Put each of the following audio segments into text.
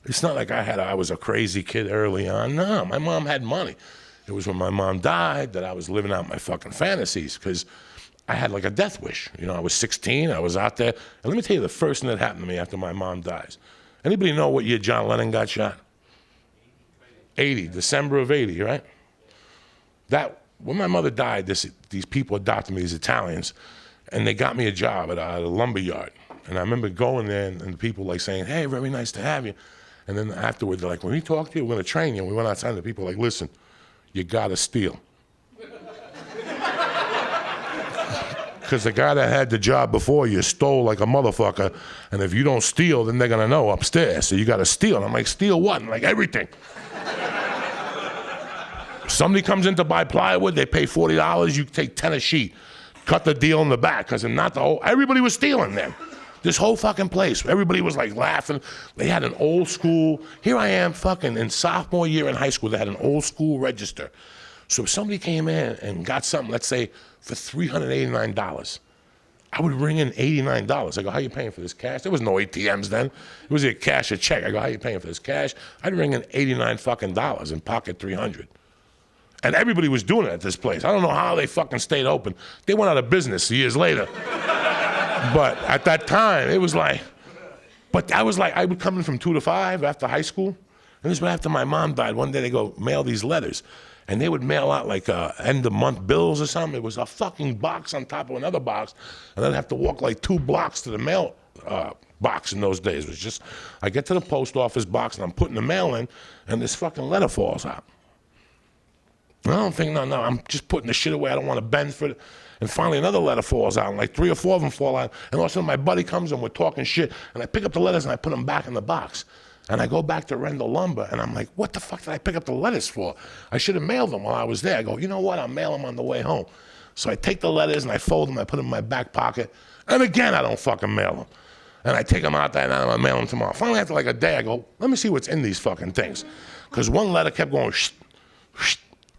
It's not like I was a crazy kid early on. No, my mom had money. It was when my mom died that I was living out my fucking fantasies because I had like a death wish. You know, I was 16, I was out there. And let me tell you the first thing that happened to me after my mom dies. Anybody know what year John Lennon got shot? 80, December of 80, right? When my mother died, these people adopted me, these Italians, and they got me a job at a lumber yard. And I remember going there and the people like saying, hey, very nice to have you. And then afterwards, they're like, when we talk to you, we're gonna train you. And we went outside and the people were like, listen, you gotta steal. Because the guy that had the job before you stole like a motherfucker, and if you don't steal, then they're gonna know upstairs, so you gotta steal. And I'm like, steal what? And like, everything. Somebody comes in to buy plywood, they pay $40, you take 10 a sheet. Cut the deal in the back, because everybody was stealing them. This whole fucking place, everybody was like laughing. They had an old school, here I am fucking in sophomore year in high school, they had an old school register. So if somebody came in and got something, let's say for $389, I would ring in $89. I go, how you paying for this cash? There was no ATMs then. It was either cash or check. I go, how you paying for this cash? I'd ring in $89 fucking dollars and pocket 300. And everybody was doing it at this place. I don't know how they fucking stayed open. They went out of business years later. But at that time, it was like, I would come in from 2 to 5 after high school. And this was after my mom died. One day they go mail these letters. And they would mail out like end of month bills or something. It was a fucking box on top of another box. And I'd have to walk like 2 blocks to the mail box in those days. It was just, I get to the post office box and I'm putting the mail in and this fucking letter falls out. I don't think, no, I'm just putting the shit away. I don't want to bend for it. And finally another letter falls out, and like 3 or 4 of them fall out. And all of a sudden my buddy comes and we're talking shit, and I pick up the letters and I put them back in the box. And I go back to Rendell Lumber, and I'm like, what the fuck did I pick up the letters for? I should have mailed them while I was there. I go, you know what, I'll mail them on the way home. So I take the letters and I fold them, I put them in my back pocket, and again I don't fucking mail them. And I take them out there and I'm gonna mail them tomorrow. Finally after like a day I go, let me see what's in these fucking things. Because one letter kept going, shh, shh,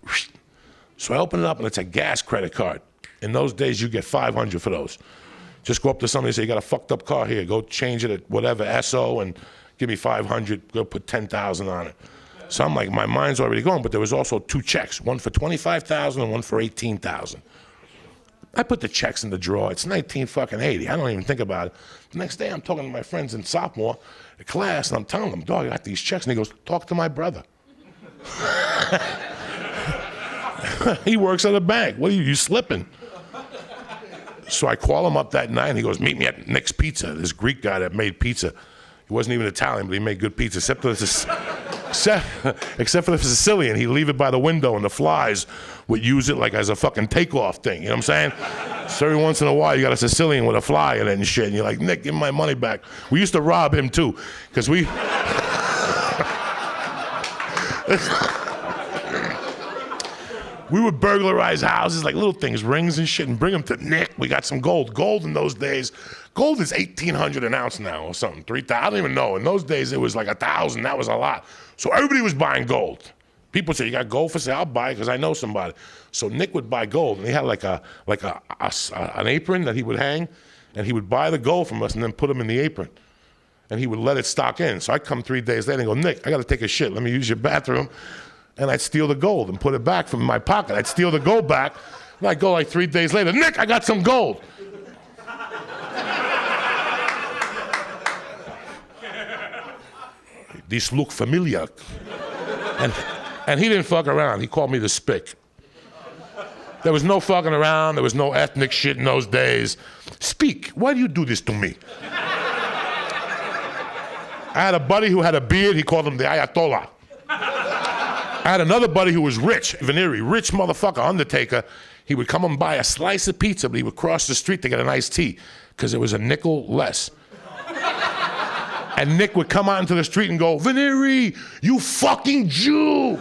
shh. So I open it up and it's a gas credit card. In those days, you get $500 for those. Just go up to somebody and say, you got a fucked up car here. Go change it at whatever, SO, and give me $500. Go put $10,000 on it. So I'm like, my mind's already going, but there was also 2 checks, one for $25,000 and one for $18,000. I put the checks in the drawer. It's 1980. I don't even think about it. The next day, I'm talking to my friends in sophomore class, and I'm telling them, dog, I got these checks. And he goes, talk to my brother. He works at a bank. What are you slipping? So I call him up that night, and he goes, meet me at Nick's Pizza, this Greek guy that made pizza. He wasn't even Italian, but he made good pizza, except for the Sicilian. He'd leave it by the window, and the flies would use it like as a fucking takeoff thing, you know what I'm saying? So every once in a while, you got a Sicilian with a fly in it and shit, and you're like, Nick, give me my money back. We used to rob him, too, because we... We would burglarize houses, like little things, rings and shit, and bring them to Nick. We got some gold. Gold in those days, gold is $1,800 an ounce now or something, 3,000, I don't even know. In those days, it was like 1,000, that was a lot. So everybody was buying gold. People say, you got gold for sale? I'll buy it because I know somebody. So Nick would buy gold, and he had like an apron that he would hang, and he would buy the gold from us and then put them in the apron. And he would let it stock in. So I'd come 3 days later and go, Nick, I got to take a shit. Let me use your bathroom. And I'd steal the gold and put it back from my pocket. I'd steal the gold back, and I'd go like 3 days later, Nick, I got some gold. These look familiar. And he didn't fuck around. He called me the spick. There was no fucking around. There was no ethnic shit in those days. Speak, why do you do this to me? I had a buddy who had a beard. He called him the Ayatollah. I had another buddy who was rich, venereal, rich motherfucker, undertaker. He would come and buy a slice of pizza, but he would cross the street to get an iced tea because it was a nickel less. And Nick would come out into the street and go, Venereal, you fucking Jew.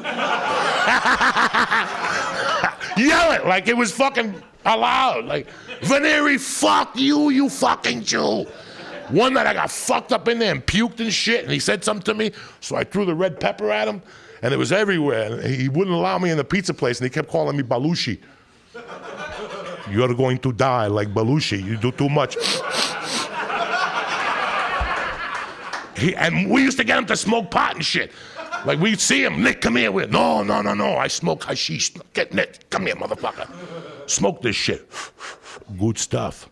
Yell it like it was fucking allowed. Like, Venereal, fuck you, you fucking Jew. One night I got fucked up in there and puked and shit, and he said something to me, so I threw the red pepper at him. And it was everywhere. And he wouldn't allow me in the pizza place, and he kept calling me Belushi. You're going to die like Belushi. You do too much. And we used to get him to smoke pot and shit. Like we'd see him, Nick, come here. No, I smoke hashish. Get Nick, come here, motherfucker. Smoke this shit. Good stuff.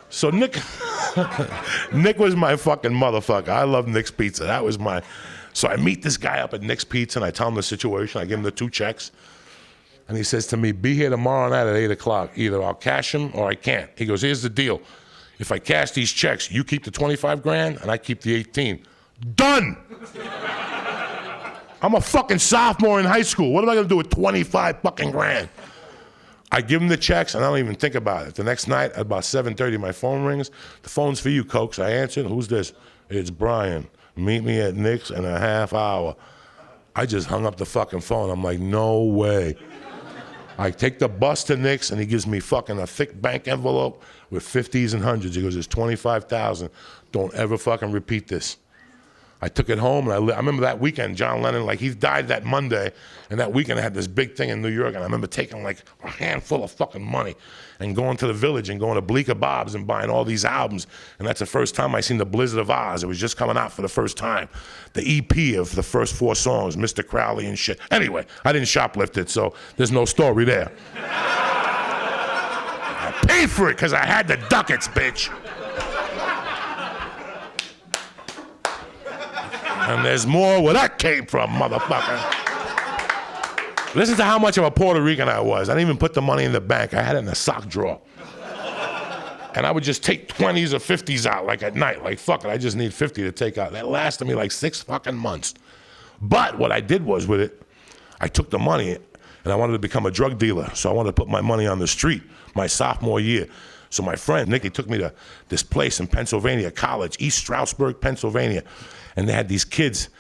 So Nick was my fucking motherfucker. I love Nick's Pizza. That was my, so I meet this guy up at Nick's Pizza and I tell him the situation. I give him the 2 checks. And he says to me, be here tomorrow night at 8 o'clock. Either I'll cash them or I can't. He goes, here's the deal. If I cash these checks, you keep the 25 grand and I keep the 18. Done! I'm a fucking sophomore in high school. What am I gonna do with 25 fucking grand? I give him the checks and I don't even think about it. The next night at about 7:30, my phone rings. The phone's for you, Cokes. I answered, who's this? It's Brian. Meet me at Nick's in a half hour. I just hung up the fucking phone. I'm like, no way. I take the bus to Nick's and he gives me fucking a thick bank envelope with 50s and 100s. He goes, it's 25,000. Don't ever fucking repeat this. I took it home, and I remember that weekend, John Lennon, like he died that Monday, and that weekend I had this big thing in New York, and I remember taking like a handful of fucking money and going to the Village and going to Bleecker Bob's and buying all these albums, and that's the first time I seen The Blizzard of Oz. It was just coming out for the first time. The EP of the first 4 songs, Mr. Crowley and shit. Anyway, I didn't shoplift it, so there's no story there. I paid for it because I had the ducats, bitch. And there's more where that came from, motherfucker. Listen to how much of a Puerto Rican I was. I didn't even put the money in the bank. I had it in a sock drawer. And I would just take 20s or 50s out, like at night. Like, fuck it, I just need 50 to take out. That lasted me like 6 fucking months. But what I did was with it, I took the money and I wanted to become a drug dealer. So I wanted to put my money on the street my sophomore year. So my friend, Nicky, took me to this place in Pennsylvania, college, East Stroudsburg, Pennsylvania. And they had these kids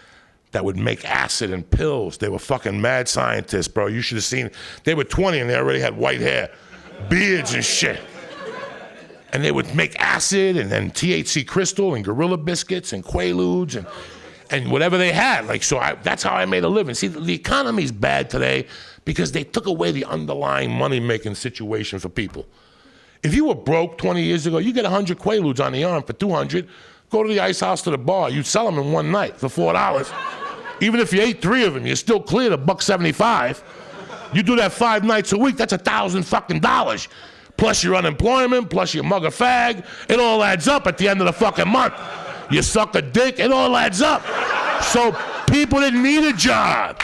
that would make acid and pills. They were fucking mad scientists, bro. You should have seen. They were 20 and they already had white hair, beards and shit. And they would make acid and then THC crystal and Gorilla Biscuits and Quaaludes and whatever they had. Like, so that's how I made a living. See, the economy's bad today because they took away the underlying money-making situation for people. If you were broke 20 years ago, you get 100 Quaaludes on the arm for 200. Go to the ice house to the bar. You'd sell them in one night for $4. Even if you ate 3 of them, you're still cleared $1.75. You do that 5 nights a week, that's $1,000 fucking dollars. Plus your unemployment, plus your mug of fag. It all adds up at the end of the fucking month. You suck a dick, it all adds up. So people didn't need a job.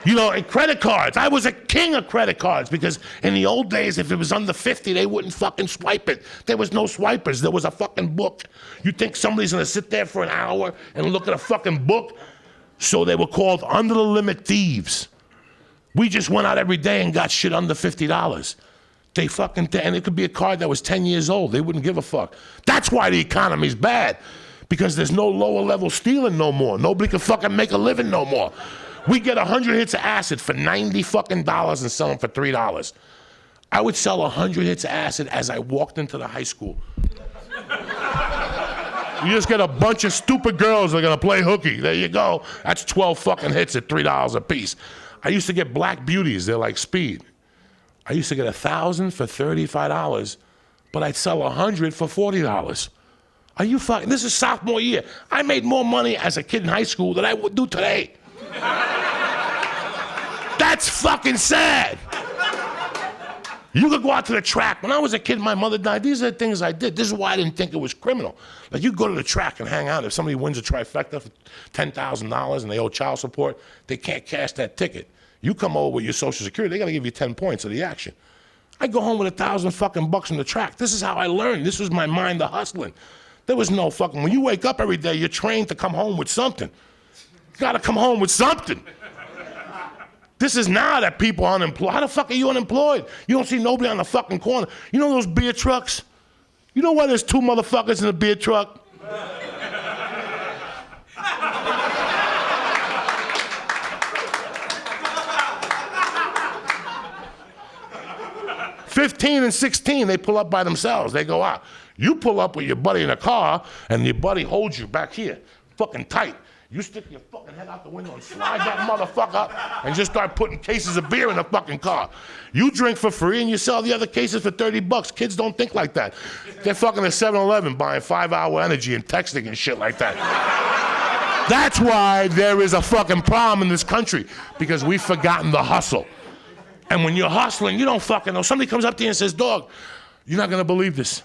You know, and credit cards. I was a king of credit cards because in the old days, if it was under 50, they wouldn't fucking swipe it. There was no swipers. There was a fucking book. You think somebody's gonna sit there for an hour and look at a fucking book? So they were called under the limit thieves. We just went out every day and got shit under $50. They fucking, and it could be a card that was 10 years old. They wouldn't give a fuck. That's why the economy's bad, because there's no lower level stealing no more. Nobody can fucking make a living no more. We get 100 hits of acid for $90 fucking dollars and sell them for $3. I would sell 100 hits of acid as I walked into the high school. You just get a bunch of stupid girls that are gonna play hooky. There you go. That's 12 fucking hits at $3 a piece. I used to get black beauties. They're like speed. I used to get 1,000 for $35, but I'd sell 100 for $40. Are you fucking? This is sophomore year. I made more money as a kid in high school than I would do today. That's fucking sad. You could go out to the track. When I was a kid, my mother died. These are the things I did. This is why I didn't think it was criminal. Like, you go to the track and hang out. If somebody wins a trifecta for $10,000 and they owe child support, they can't cash that ticket. You come over with your Social Security, they gotta give you 10 points of the action. I go home with 1,000 fucking bucks on the track. This is how I learned. This was my mind of hustling. There was no fucking, when you wake up every day, you're trained to come home with something. You gotta come home with something. This is now that people are unemployed. How the fuck are you unemployed? You don't see nobody on the fucking corner. You know those beer trucks? You know why there's 2 motherfuckers in a beer truck? 15 and 16, they pull up by themselves. They go out. You pull up with your buddy in a car, and your buddy holds you back here, fucking tight. You stick your fucking head out the window and slide that motherfucker up and just start putting cases of beer in the fucking car. You drink for free and you sell the other cases for $30. Kids don't think like that. They're fucking at 7-Eleven buying 5-hour energy and texting and shit like that. That's why there is a fucking problem in this country, because we've forgotten the hustle. And when you're hustling, you don't fucking know. Somebody comes up to you and says, dog, you're not gonna believe this.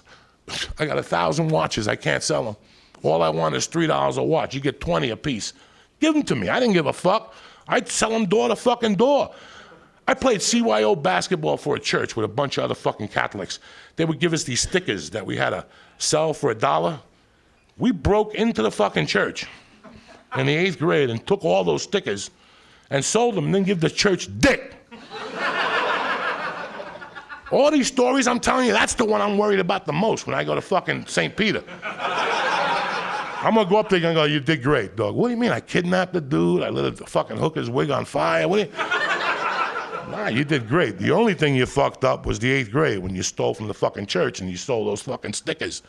I got 1,000 watches, I can't sell them. All I want is $3 a watch. You get 20 a piece. Give them to me. I didn't give a fuck. I'd sell them door to fucking door. I played CYO basketball for a church with a bunch of other fucking Catholics. They would give us these stickers that we had to sell for $1. We broke into the fucking church in the 8th grade and took all those stickers and sold them and then give the church dick. All these stories I'm telling you, that's the one I'm worried about the most when I go to fucking St. Peter. I'm gonna go up there and go, you did great, dog. What do you mean? I kidnapped the dude, I lit a fucking hooker's wig on fire. What do you... Nah, you did great. The only thing you fucked up was the 8th grade when you stole from the fucking church and you stole those fucking stickers.